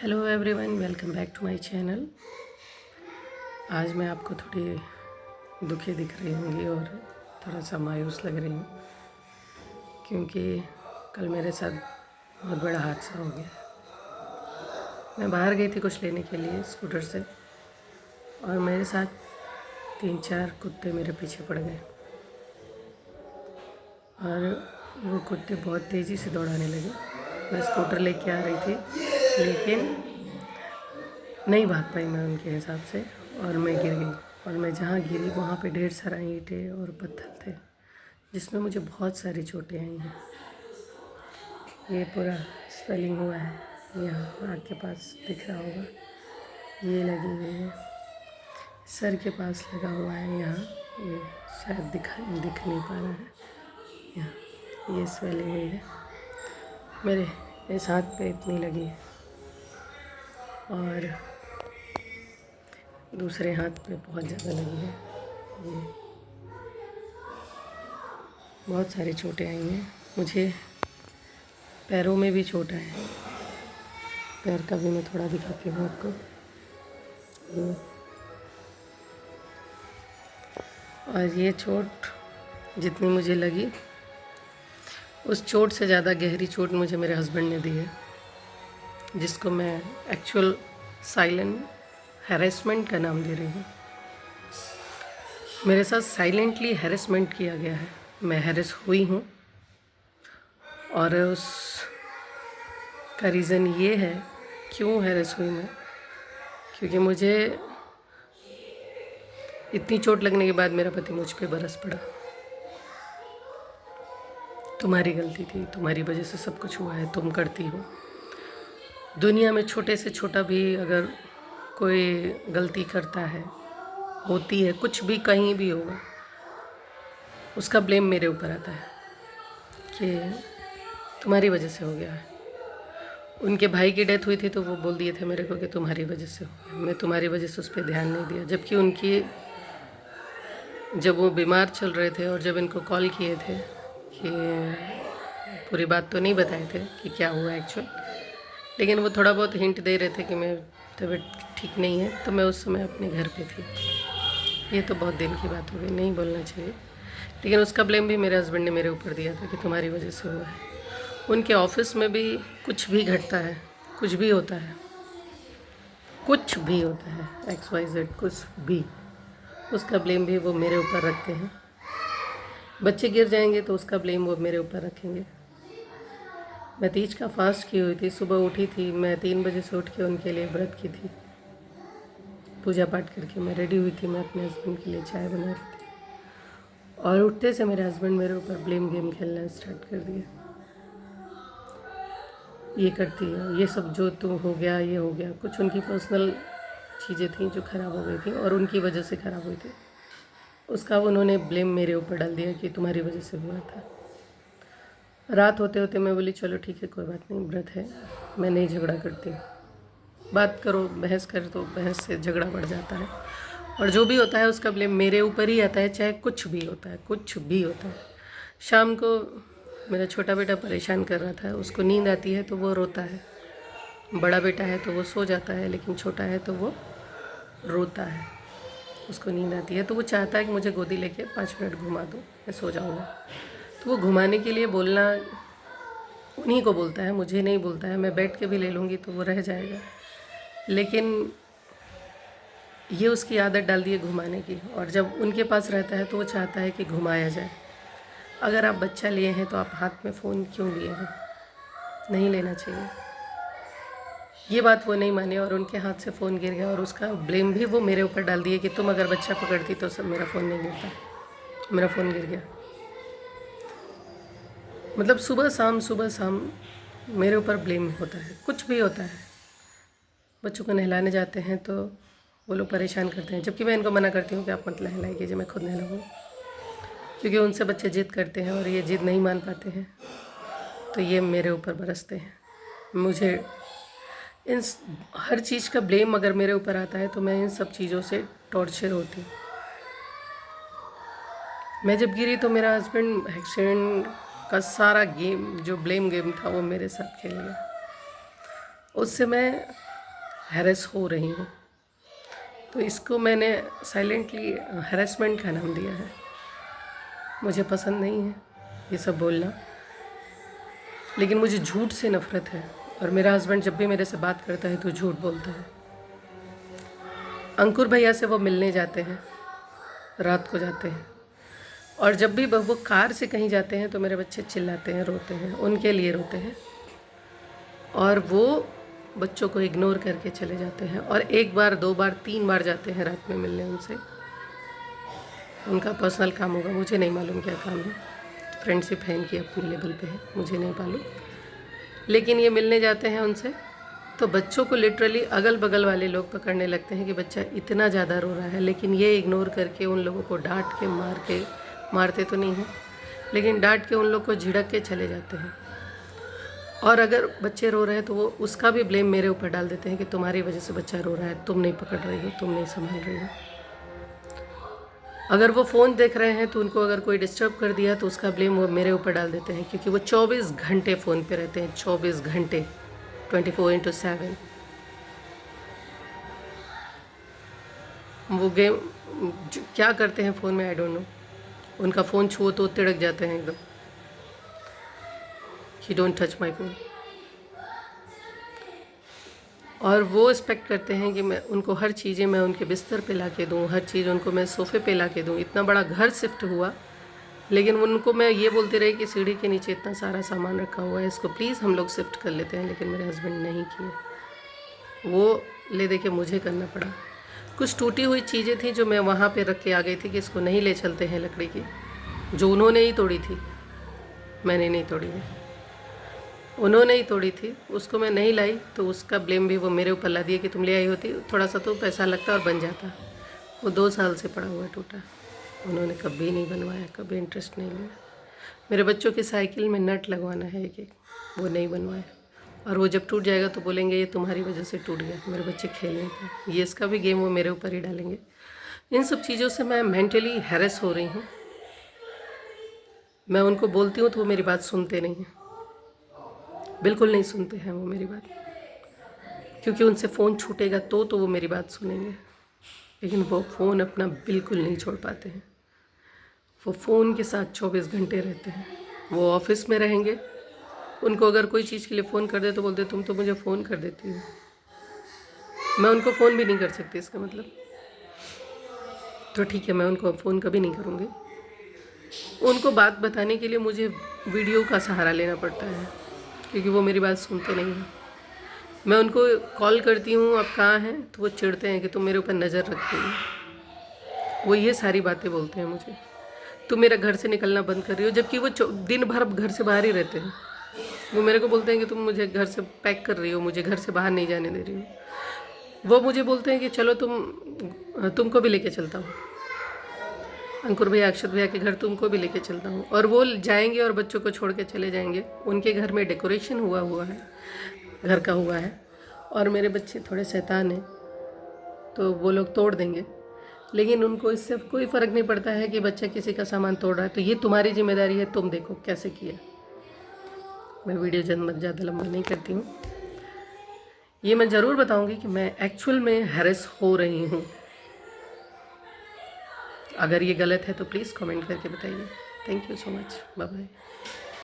Hello everyone, welcome back to my channel. आज मैं आपको थोड़ी दुखी दिख रही होंगी और थोड़ा सा मायूस लग रही हूँ क्योंकि कल मेरे साथ बहुत बड़ा हादसा हो गया। मैं बाहर गई थी कुछ लेने के लिए स्कूटर से और मेरे साथ 3-4 कुत्ते मेरे पीछे पड़ गए और वो कुत्ते बहुत तेज़ी से दौड़ाने लगे। मैं स्कूटर लेके आ रही थी लेकिन नहीं भाग पाई मैं उनके हिसाब से और मैं गिर गई। और मैं जहाँ गिरी वहाँ पे ढेर सारा ईंटें और पत्थर थे जिसमें मुझे बहुत सारी चोटें आई हैं। ये पूरा स्वेलिंग हुआ है, यहाँ आँख के पास दिख रहा होगा, ये लगी हुई है, सर के पास लगा हुआ है, यहाँ ये शायद दिख नहीं पा रहा है, यहाँ ये स्वेलिंग हुई है। मेरे इस हाथ पे इतनी लगी है और दूसरे हाथ पे बहुत ज़्यादा लगी है। ये बहुत सारी चोटें आई हैं। मुझे पैरों में भी चोट आई है। पैर का भी मैं थोड़ा दिखाती हूँ आपको। और ये चोट जितनी मुझे लगी उस चोट से ज़्यादा गहरी चोट मुझे मेरे हस्बैंड ने दी है, जिसको मैं एक्चुअल साइलेंट हैरेसमेंट का नाम दे रही हूँ। मेरे साथ साइलेंटली हैरेसमेंट किया गया है। मैं हैरेस हुई हूँ और उस का रीज़न ये है क्यों हैरेस हुई मैं, क्योंकि मुझे इतनी चोट लगने के बाद मेरा पति मुझ पे बरस पड़ा। तुम्हारी गलती थी, तुम्हारी वजह से सब कुछ हुआ है, तुम करती हो। दुनिया में छोटे से छोटा भी अगर कोई गलती करता है, होती है, कुछ भी कहीं भी होगा, उसका ब्लेम मेरे ऊपर आता है कि तुम्हारी वजह से हो गया है। उनके भाई की डेथ हुई थी तो वो बोल दिए थे मेरे को कि तुम्हारी वजह से हो गया। मैं तुम्हारी वजह से उस पर ध्यान नहीं दिया, जबकि उनकी जब वो बीमार चल रहे थे और जब इनको कॉल किए थे कि पूरी बात तो नहीं बताए थे कि क्या हुआ एक्चुअल, लेकिन वो थोड़ा बहुत हिंट दे रहे थे कि मैं तबीयत ठीक नहीं है, तो मैं उस समय अपने घर पे थी। ये तो बहुत दिन की बात हो गई, नहीं बोलना चाहिए, लेकिन उसका ब्लेम भी मेरे हस्बैंड ने मेरे ऊपर दिया था कि तुम्हारी वजह से हुआ है। उनके ऑफिस में भी कुछ भी घटता है, कुछ भी होता है, कुछ भी होता है, XYZ कुछ भी, उसका ब्लेम भी वो मेरे ऊपर रखते हैं। बच्चे गिर जाएंगे तो उसका ब्लेम वो मेरे ऊपर रखेंगे। मैं तीज का फास्ट की हुई थी, सुबह उठी थी, मैं 3 बजे से उठ के उनके लिए व्रत की थी, पूजा पाठ करके मैं रेडी हुई थी, मैं अपने हस्बैंड के लिए चाय बना रही थी और उठते से मेरे हस्बैंड मेरे ऊपर ब्लेम गेम खेलना स्टार्ट कर दिया। ये करती है, ये सब जो तू हो गया, ये हो गया, कुछ उनकी पर्सनल चीज़ें थी जो ख़राब हो गई थी और उनकी वजह से ख़राब हुई थी, उसका उन्होंने ब्लेम मेरे ऊपर डाल दिया कि तुम्हारी वजह से हुआ था। रात होते होते मैं बोली चलो ठीक है, कोई बात नहीं, व्रत है, मैं नहीं झगड़ा करती, बात करो, बहस कर, तो बहस से झगड़ा बढ़ जाता है और जो भी होता है उसका ब्लेम मेरे ऊपर ही आता है, चाहे कुछ भी होता है, कुछ भी होता है। शाम को मेरा छोटा बेटा परेशान कर रहा था, उसको नींद आती है तो वो रोता है, बड़ा बेटा है तो वो सो जाता है, लेकिन छोटा है तो वो रोता है। उसको नींद आती है तो वो चाहता है कि मुझे गोदी लेके 5 मिनट घुमा दो, मैं सो जाऊँगा। तो वो घुमाने के लिए बोलना उन्हीं को बोलता है, मुझे नहीं बोलता है। मैं बैठ के भी ले लूँगी तो वो रह जाएगा, लेकिन ये उसकी आदत डाल दी है घुमाने की, और जब उनके पास रहता है तो वो चाहता है कि घुमाया जाए। अगर आप बच्चा लिए हैं तो आप हाथ में फ़ोन क्यों लिए हैं? नहीं लेना चाहिए। ये बात वो नहीं माने और उनके हाथ से फ़ोन गिर गया और उसका ब्लेम भी वो मेरे ऊपर डाल दिए कि तुम अगर बच्चा पकड़ती तो सब मेरा फ़ोन नहीं गिरता, मेरा फ़ोन गिर गया। मतलब सुबह शाम मेरे ऊपर ब्लेम होता है, कुछ भी होता है। बच्चों को नहलाने जाते हैं तो वो लोग परेशान करते हैं, जबकि मैं इनको मना करती हूँ कि आप मत नहलाइए कीजिए, मैं खुद नहलाऊँगी, क्योंकि उनसे बच्चे ज़िद करते हैं और ये ज़िद नहीं मान पाते हैं तो ये मेरे ऊपर बरसते हैं। मुझे इन हर चीज़ का ब्लेम अगर मेरे ऊपर आता है तो मैं इन सब चीज़ों से टॉर्चर होती हूँ। मैं जब गिरी तो मेरा हस्बैंड एक्सीडेंट का सारा गेम, जो ब्लेम गेम था, वो मेरे साथ खेल गया। उससे मैं हैरेस हो रही हूँ। तो इसको मैंने साइलेंटली हैरेसमेंट का नाम दिया है। मुझे पसंद नहीं है ये सब बोलना, लेकिन मुझे झूठ से नफ़रत है। और मेरा हस्बैंड जब भी मेरे से बात करता है तो झूठ बोलता है। अंकुर भैया से वो मिलने जाते हैं, रात को जाते हैं, और जब भी वो कार से कहीं जाते हैं तो मेरे बच्चे चिल्लाते हैं, रोते हैं, उनके लिए रोते हैं, और वो बच्चों को इग्नोर करके चले जाते हैं। और 1 बार 2 बार 3 बार जाते हैं रात में मिलने उनसे। उनका पर्सनल काम होगा, मुझे नहीं मालूम क्या काम है। फ्रेंडशिप है इनकी अपने लेवल पे है, मुझे नहीं मालूम। लेकिन ये मिलने जाते हैं उनसे तो बच्चों को लिटरली अगल बगल वाले लोग पकड़ने लगते हैं कि बच्चा इतना ज़्यादा रो रहा है, लेकिन ये इग्नोर करके उन लोगों को डांट के मारते तो नहीं हैं, लेकिन डांट के उन लोग को झिड़क के चले जाते हैं। और अगर बच्चे रो रहे हैं तो वो उसका भी ब्लेम मेरे ऊपर डाल देते हैं कि तुम्हारी वजह से बच्चा रो रहा है, तुम नहीं पकड़ रही हो, तुम नहीं संभाल रही हो। अगर वो फ़ोन देख रहे हैं तो उनको अगर कोई डिस्टर्ब कर दिया तो उसका ब्लेम वो मेरे ऊपर डाल देते हैं, क्योंकि वो 24 घंटे फ़ोन पे रहते हैं, 24 घंटे, 24/7। वो गेम क्या करते हैं फ़ोन में आई डोंट नो। उनका फ़ोन छुओ तो तिड़क जाते हैं एकदम कि डोंट टच माई फ़ोन। और वो एक्सपेक्ट करते हैं कि मैं उनको हर चीज़ें मैं उनके बिस्तर पे ला के दूँ, हर चीज़ उनको मैं सोफ़े पे ला के दूँ। इतना बड़ा घर शिफ्ट हुआ, लेकिन उनको मैं ये बोलती रही कि सीढ़ी के नीचे इतना सारा सामान रखा हुआ है, इसको प्लीज़ हम लोग शिफ्ट कर लेते हैं, लेकिन मेरे हस्बैंड नहीं किए। वो ले दे के मुझे करना पड़ा। कुछ टूटी हुई चीज़ें थी जो मैं वहाँ पे रख के आ गई थी कि इसको नहीं ले चलते हैं लकड़ी की, जो उन्होंने ही तोड़ी थी, मैंने नहीं तोड़ी है। उन्होंने ही तोड़ी थी, उसको मैं नहीं लाई तो उसका ब्लेम भी वो मेरे ऊपर ला दिया कि तुम ले आई होती, थोड़ा सा तो पैसा लगता और बन जाता। वो 2 साल से पड़ा हुआ टूटा, उन्होंने कभी नहीं बनवाया, कभी इंटरेस्ट नहीं लिया। मेरे बच्चों की साइकिल में नट लगवाना है एक, वो नहीं बनवाया। और वो जब टूट जाएगा तो बोलेंगे ये तुम्हारी वजह से टूट गया, मेरे बच्चे खेल नहीं पाए। ये इसका भी गेम वो मेरे ऊपर ही डालेंगे। इन सब चीज़ों से मैं मेंटली हैरेस हो रही हूँ। मैं उनको बोलती हूँ तो वो मेरी बात सुनते नहीं हैं, बिल्कुल नहीं सुनते हैं वो मेरी बात, क्योंकि उनसे फ़ोन छूटेगा तो वो मेरी बात सुनेंगे, लेकिन वो फ़ोन अपना बिल्कुल नहीं छोड़ पाते हैं। वो फ़ोन के साथ 24 घंटे रहते हैं। वो ऑफिस में रहेंगे, उनको अगर कोई चीज़ के लिए फ़ोन कर दे तो बोलते तुम तो मुझे फ़ोन कर देती हो। मैं उनको फ़ोन भी नहीं कर सकती, इसका मतलब तो ठीक है, मैं उनको फ़ोन कभी नहीं करूँगी। उनको बात बताने के लिए मुझे वीडियो का सहारा लेना पड़ता है, क्योंकि वो मेरी बात सुनते नहीं हैं। मैं उनको कॉल करती हूँ, आप कहाँ हैं, तो वो चिढ़ते हैं कि तुम मेरे ऊपर नज़र रखती हो। वो ये सारी बातें बोलते हैं मुझे, तुम मेरा घर से निकलना बंद कर रही हो, जबकि वो दिन भर घर से बाहर ही रहते हैं। वो मेरे को बोलते हैं कि तुम मुझे घर से पैक कर रही हो, मुझे घर से बाहर नहीं जाने दे रही हो। वो मुझे बोलते हैं कि चलो तुमको भी लेके चलता हूँ, अंकुर भैया, अक्षत भैया के घर तुमको भी लेके चलता हूँ। और वो जाएंगे और बच्चों को छोड़ के चले जाएंगे। उनके घर में डेकोरेशन हुआ है, घर का हुआ है, और मेरे बच्चे थोड़े शैतान हैं तो वो लोग तोड़ देंगे, लेकिन उनको इससे कोई फ़र्क नहीं पड़ता है कि बच्चा किसी का सामान तोड़ रहा है, तो ये तुम्हारी जिम्मेदारी है, तुम देखो कैसे किया। मैं वीडियो ज़्यादा लंबा नहीं करती हूँ। ये मैं ज़रूर बताऊँगी कि मैं एक्चुअल में हैरेस हो रही हूँ। अगर ये गलत है तो प्लीज़ कमेंट करके बताइए। Thank you so much, bye bye.